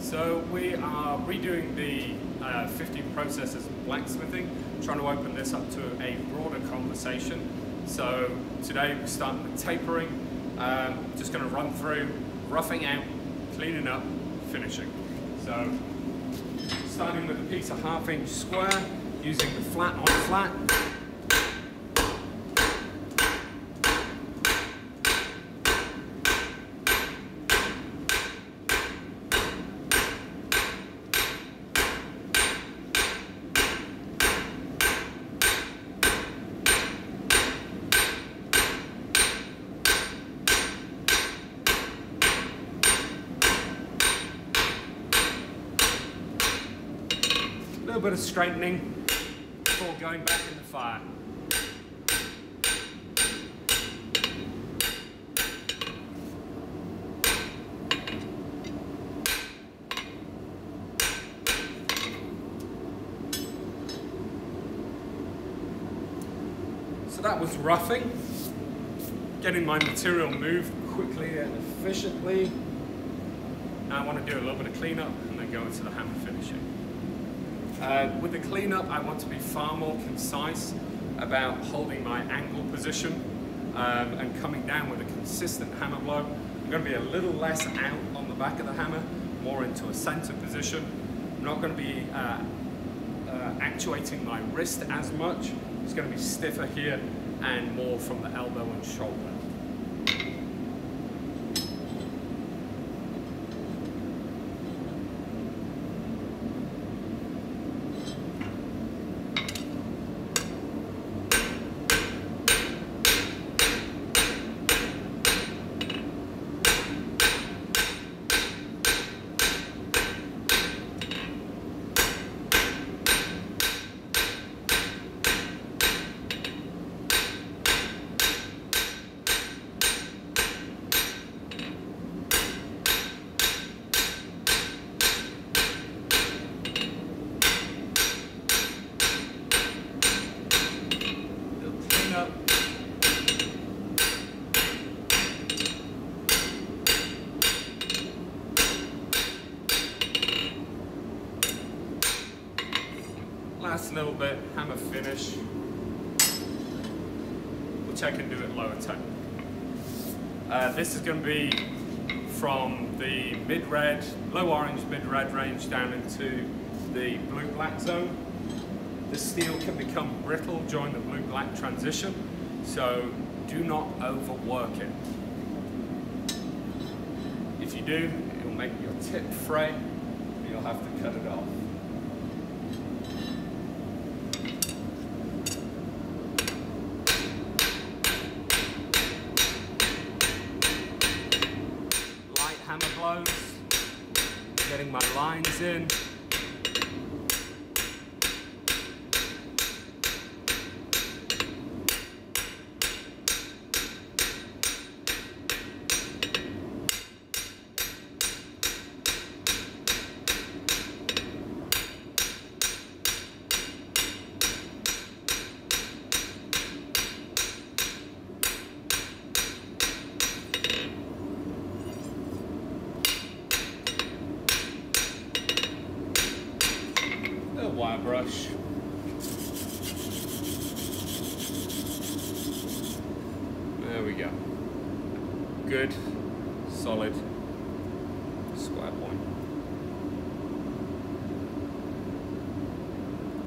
So we are redoing the 15 processes of blacksmithing, trying to open this up to a broader conversation. So today we're starting with tapering, just going to run through roughing out, cleaning up, finishing. So starting with a piece of 1/2 inch square, using the flat on flat. A little bit of straightening before going back in the fire. So that was roughing, getting my material moved quickly and efficiently. Now I want to do a little bit of cleanup and then go into the hammer finishing. With the cleanup, I want to be far more concise about holding my angle position and coming down with a consistent hammer blow. I'm going to be a little less out on the back of the hammer, more into a center position. I'm not going to be actuating my wrist as much. It's going to be stiffer here and more from the elbow and shoulder. Last little bit, hammer finish, which I can do at lower tone. This is going to be from the mid-red, low orange mid-red range down into the blue-black zone. The steel can become brittle during the blue-black transition, so do not overwork it. If you do, it will make your tip fray and you'll have to cut it off. Hammer blows, getting my lines in. Wire brush. There we go. Good, solid square point.